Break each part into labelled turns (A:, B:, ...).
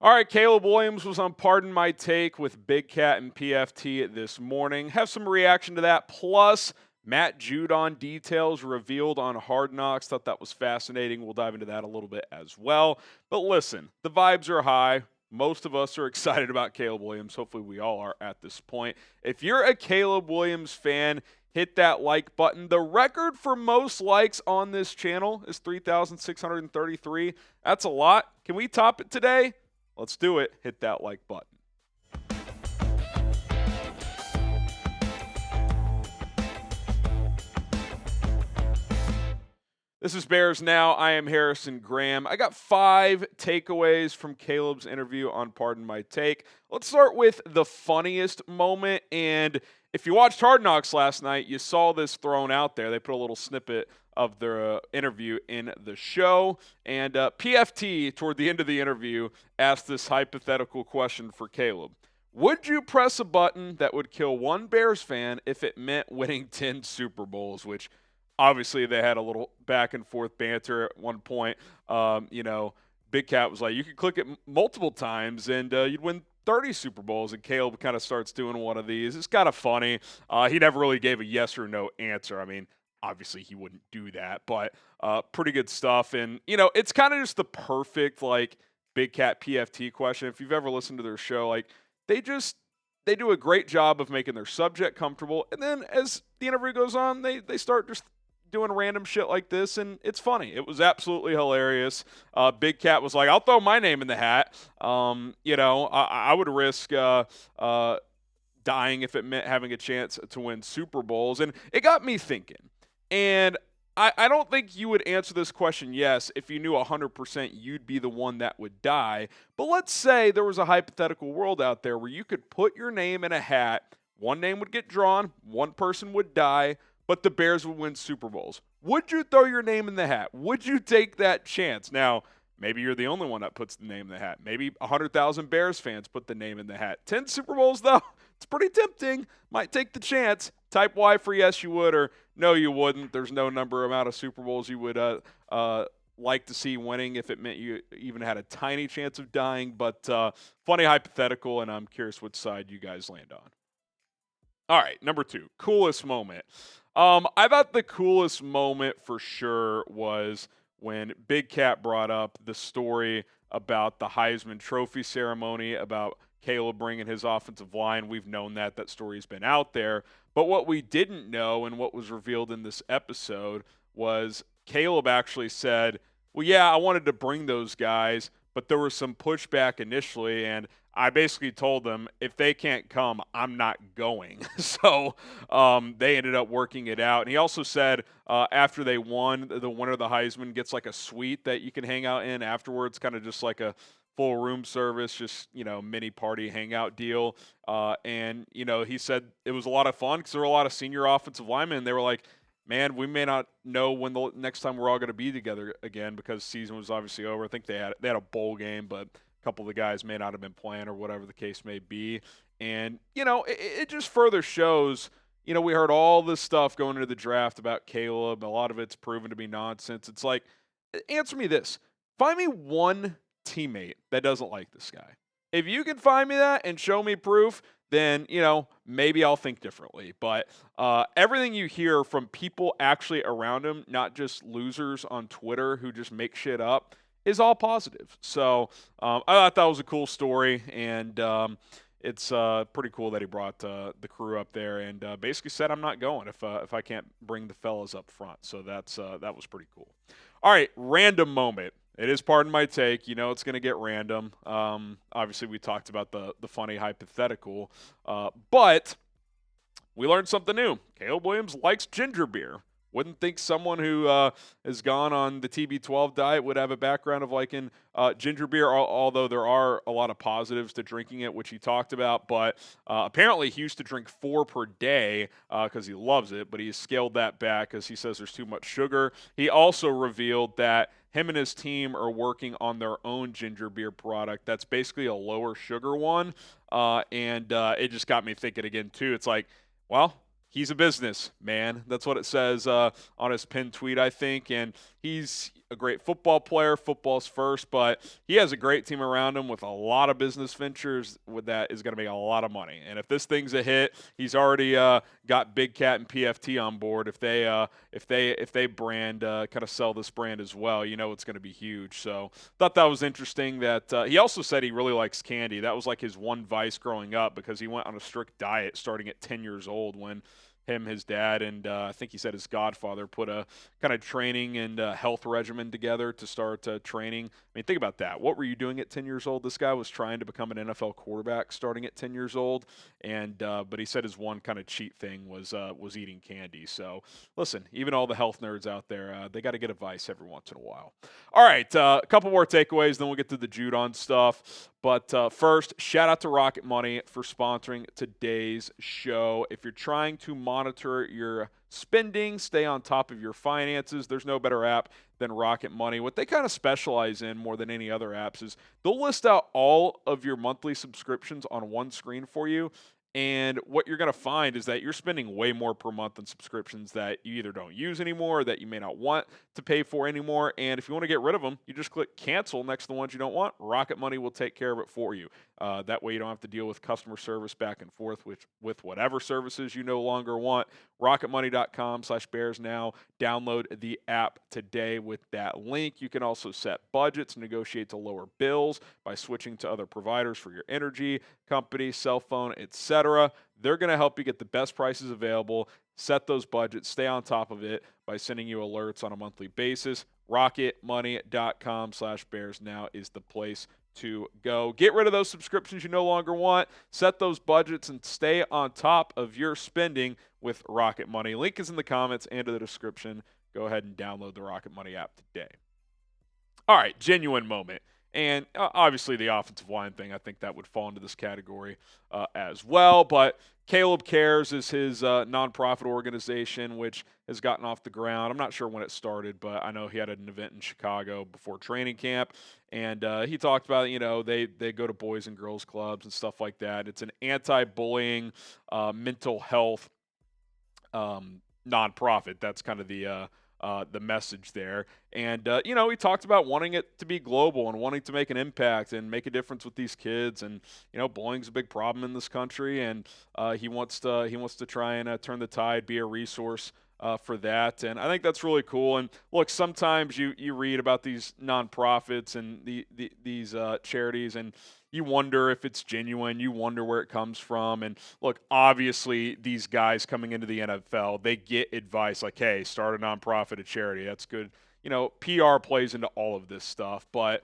A: All right, Caleb Williams was on Pardon My Take with Big Cat and PFT this morning. Have some reaction to that. Plus, Matt Judon details revealed on Hard Knocks. Thought that was fascinating. We'll dive into that a little bit as well. But listen, the vibes are high. Most of us are excited about Caleb Williams. Hopefully, we all are at this point. If you're a Caleb Williams fan, hit that like button. The record for most likes on this channel is 3,633. That's a lot. Can we top it today? Let's do it. Hit that like button. This is Bears Now. I am Harrison Graham. I got 5 takeaways from Caleb's interview on Pardon My Take. Let's start with the funniest moment. And if you watched Hard Knocks last night, you saw this thrown out there. They put a little snippet of their interview in the show. And PFT, toward the end of the interview, asked this hypothetical question for Caleb. Would you press a button that would kill one Bears fan if it meant winning 10 Super Bowls? Which obviously they had a little back and forth banter at one point. Big Cat was like, you could click it multiple times and you'd win 30 Super Bowls, and Caleb kind of starts doing one of these. It's kind of funny. He never really gave a yes or no answer. I mean, obviously he wouldn't do that, but pretty good stuff. And, it's kind of just the perfect, Big Cat PFT question. If you've ever listened to their show, they do a great job of making their subject comfortable. And then as the interview goes on, they start just doing random shit like this, and it's funny. It was absolutely hilarious. Big Cat was like, I'll throw my name in the hat. I would risk dying if it meant having a chance to win Super Bowls. And it got me thinking. And I don't think you would answer this question yes if you knew 100% you'd be the one that would die. But let's say there was a hypothetical world out there where you could put your name in a hat, one name would get drawn, one person would die, but the Bears would win Super Bowls. Would you throw your name in the hat? Would you take that chance? Now, maybe you're the only one that puts the name in the hat. Maybe 100,000 Bears fans put the name in the hat. 10 Super Bowls, though, it's pretty tempting. Might take the chance. Type Y for yes, you would, or no, you wouldn't. There's no amount of Super Bowls you would like to see winning if it meant you even had a tiny chance of dying. But funny hypothetical, and I'm curious which side you guys land on. All right, number 2, coolest moment. I thought the coolest moment for sure was when Big Cat brought up the story about the Heisman Trophy ceremony, about Caleb bringing his offensive line. We've known that story's been out there. But what we didn't know and what was revealed in this episode was Caleb actually said, well, yeah, I wanted to bring those guys, but there was some pushback initially, and I basically told them, if they can't come, I'm not going. So they ended up working it out. And he also said after they won, the winner of the Heisman gets like a suite that you can hang out in afterwards, kind of just like a full room service, just, mini party hangout deal. And he said it was a lot of fun because there were a lot of senior offensive linemen. And they were like, man, we may not know when the next time we're all going to be together again because the season was obviously over. I think they had a bowl game, but a couple of the guys may not have been playing or whatever the case may be. And, it just further shows, we heard all this stuff going into the draft about Caleb. A lot of it's proven to be nonsense. It's like, answer me this. Find me one teammate that doesn't like this guy. If you can find me that and show me proof, then, maybe I'll think differently. But everything you hear from people actually around him, not just losers on Twitter who just make shit up, is all positive. So I thought that was a cool story, and it's pretty cool that he brought the crew up there and basically said, I'm not going if I can't bring the fellas up front. So that was pretty cool. All right, random moment. It is Pardon My Take. It's going to get random. Obviously, we talked about the funny hypothetical, but we learned something new. Caleb Williams likes ginger beer. Wouldn't think someone who has gone on the TB12 diet would have a background of liking ginger beer, although there are a lot of positives to drinking it, which he talked about. But apparently he used to drink 4 per day because he loves it, but he's scaled that back because he says there's too much sugar. He also revealed that him and his team are working on their own ginger beer product that's basically a lower sugar one, and it just got me thinking again, too. It's like, well, he's a business man. That's what it says on his pinned tweet, I think. And he's a great football player. Football's first, but he has a great team around him with a lot of business ventures with that is going to make a lot of money. And if this thing's a hit, he's already got Big Cat and PFT on board. If they brand kind of sell this brand as well, it's going to be huge. So thought that was interesting. That he also said he really likes candy. That was like his one vice growing up because he went on a strict diet starting at 10 years old when his dad, and I think he said his godfather put a kind of training and health regimen together to start training. I mean, think about that. What were you doing at 10 years old? This guy was trying to become an NFL quarterback starting at 10 years old, and but he said his one kind of cheat thing was eating candy. So listen, even all the health nerds out there, they got to get advice every once in a while. All right, a couple more takeaways, then we'll get to the Judon stuff. But first, shout out to Rocket Money for sponsoring today's show. If you're trying to monitor your spending, stay on top of your finances, there's no better app than Rocket Money. What they kind of specialize in more than any other apps is they'll list out all of your monthly subscriptions on one screen for you. And what you're going to find is that you're spending way more per month on subscriptions that you either don't use anymore or that you may not want to pay for anymore. And if you want to get rid of them, you just click cancel next to the ones you don't want. Rocket Money will take care of it for you. That way you don't have to deal with customer service back and forth with whatever services you no longer want. RocketMoney.com/Bears now. Download the app today with that link. You can also set budgets, negotiate to lower bills by switching to other providers for your energy, company, cell phone, etc. They're going to help you get the best prices available, set those budgets, stay on top of it by sending you alerts on a monthly basis. RocketMoney.com/Bears now is the place to go. Get rid of those subscriptions you no longer want, set those budgets, and stay on top of your spending with Rocket Money. Link is in the comments and in the description. Go ahead and download the Rocket Money app today. All right, genuine moment. And obviously the offensive line thing, I think that would fall into this category as well. But Caleb Cares is his nonprofit organization, which has gotten off the ground. I'm not sure when it started, but I know he had an event in Chicago before training camp. And he talked about, they go to boys and girls clubs and stuff like that. It's an anti-bullying, mental health nonprofit. That's kind of the message there. And, he talked about wanting it to be global and wanting to make an impact and make a difference with these kids. And, bullying's a big problem in this country. And he wants to try and turn the tide, be a resource for that. And I think that's really cool. And look, sometimes you read about these nonprofits and these charities, and you wonder if it's genuine. You wonder where it comes from. And look, obviously, these guys coming into the NFL, they get advice like, hey, start a nonprofit, a charity. That's good. PR plays into all of this stuff. But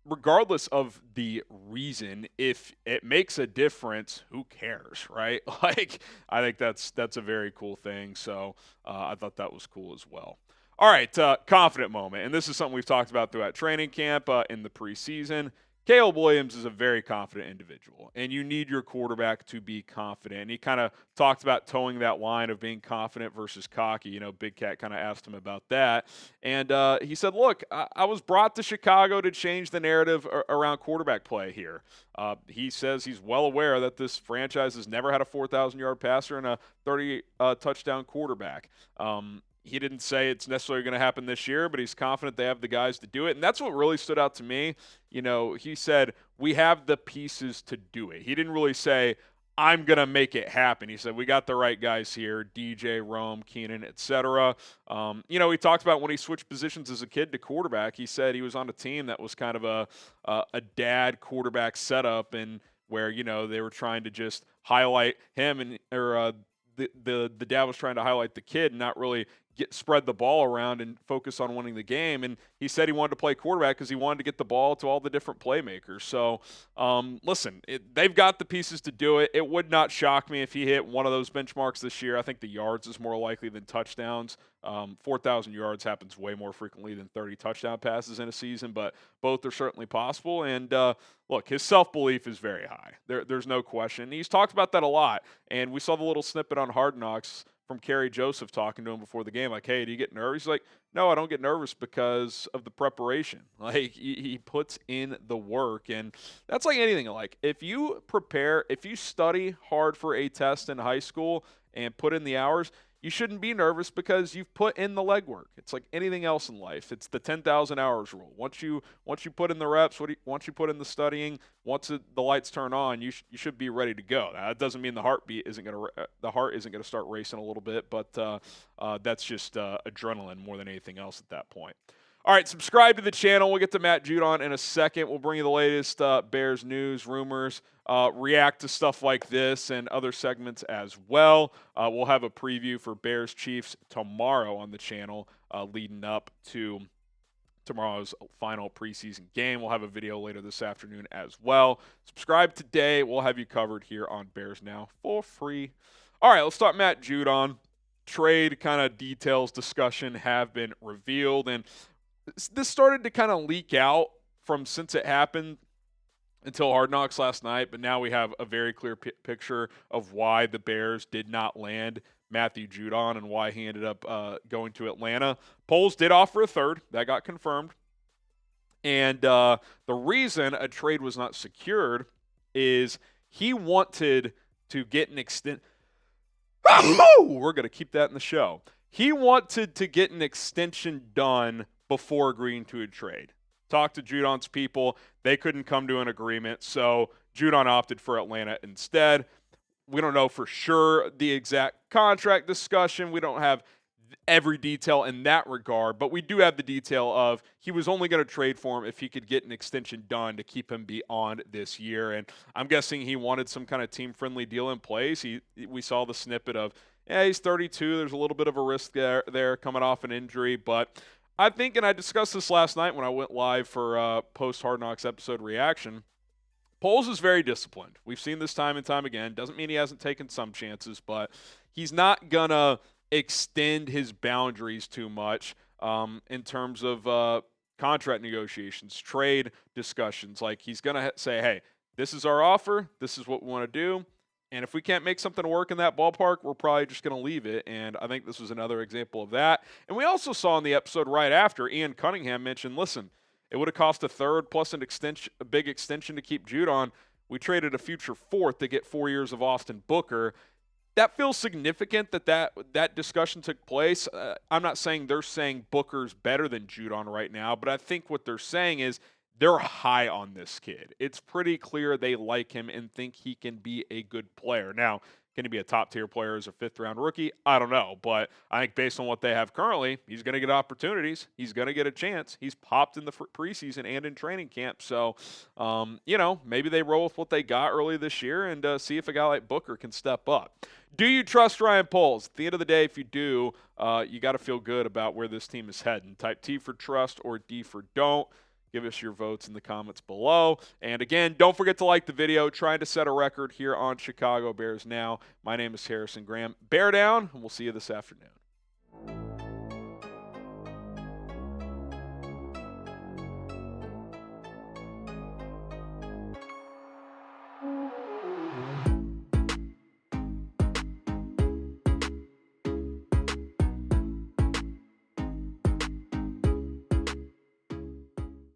A: regardless of the reason, if it makes a difference, who cares, right? Like, I think that's a very cool thing. So I thought that was cool as well. All right, confident moment. And this is something we've talked about throughout training camp in the preseason. Caleb Williams is a very confident individual, and you need your quarterback to be confident. And he kind of talked about towing that line of being confident versus cocky. Big Cat kind of asked him about that. And he said, look, I was brought to Chicago to change the narrative around quarterback play here. He says he's well aware that this franchise has never had a 4,000-yard passer and a 30-touchdown quarterback. He didn't say it's necessarily going to happen this year, but he's confident they have the guys to do it. And that's what really stood out to me. He said, we have the pieces to do it. He didn't really say, I'm going to make it happen. He said, we got the right guys here, DJ, Rome, Keenan, etc. He talked about when he switched positions as a kid to quarterback. He said he was on a team that was kind of a dad quarterback setup, and where, they were trying to just highlight him the dad was trying to highlight the kid and not really spread the ball around and focus on winning the game. And he said he wanted to play quarterback because he wanted to get the ball to all the different playmakers. So, listen, they've got the pieces to do it. It would not shock me if he hit one of those benchmarks this year. I think the yards is more likely than touchdowns. 4,000 yards happens way more frequently than 30 touchdown passes in a season, but both are certainly possible. And look, his self-belief is very high. There's no question. He's talked about that a lot. And we saw the little snippet on Hard Knocks from Kerry Joseph talking to him before the game, like, hey, do you get nervous? He's like, no, I don't get nervous because of the preparation. Like, he puts in the work, and that's like anything. Like, if you study hard for a test in high school and put in the hours, you shouldn't be nervous because you've put in the legwork. It's like anything else in life. It's the 10,000 hours rule. Once you put in the reps, once you put in the studying, the lights turn on, you should be ready to go. Now, that doesn't mean the heart isn't going to start racing a little bit, but that's just adrenaline more than anything else at that point. All right, subscribe to the channel. We'll get to Matt Judon in a second. We'll bring you the latest Bears news, rumors, react to stuff like this and other segments as well. We'll have a preview for Bears Chiefs tomorrow on the channel leading up to tomorrow's final preseason game. We'll have a video later this afternoon as well. Subscribe today. We'll have you covered here on Bears Now for free. All right, let's talk Matt Judon. Trade kind of details discussion have been revealed, and this started to kind of leak out from since it happened until Hard Knocks last night, but now we have a very clear picture of why the Bears did not land Matthew Judon and why he ended up going to Atlanta. Poles did offer a third. That got confirmed. And the reason a trade was not secured is he wanted to get an extent. We're going to keep that in the show. He wanted to get an extension done before agreeing to a trade. Talked to Judon's people. They couldn't come to an agreement, so Judon opted for Atlanta instead. We don't know for sure the exact contract discussion. We don't have every detail in that regard, but we do have the detail of he was only going to trade for him if he could get an extension done to keep him beyond this year. And I'm guessing he wanted some kind of team-friendly deal in place. We saw the snippet of, he's 32. There's a little bit of a risk there coming off an injury, but I think, and I discussed this last night when I went live for post-Hard Knocks episode reaction, Poles is very disciplined. We've seen this time and time again. Doesn't mean he hasn't taken some chances, but he's not going to extend his boundaries too much in terms of contract negotiations, trade discussions. Like, he's going to say, hey, this is our offer. This is what we want to do. And if we can't make something work in that ballpark, we're probably just going to leave it. And I think this was another example of that. And we also saw in the episode right after, Ian Cunningham mentioned, listen, it would have cost a third plus a big extension to keep Judon. We traded a future fourth to get 4 years of Austin Booker. That feels significant that discussion took place. I'm not saying they're saying Booker's better than Judon right now, but I think what they're saying is they're high on this kid. It's pretty clear they like him and think he can be a good player. Now, can he be a top-tier player as a fifth-round rookie? I don't know, but I think based on what they have currently, he's going to get opportunities. He's going to get a chance. He's popped in the preseason and in training camp. So, maybe they roll with what they got early this year and see if a guy like Booker can step up. Do you trust Ryan Poles? At the end of the day, if you do, you got to feel good about where this team is heading. Type T for trust or D for don't. Give us your votes in the comments below. And again, don't forget to like the video. Trying to set a record here on Chicago Bears Now. My name is Harrison Graham. Bear down, and we'll see you this afternoon.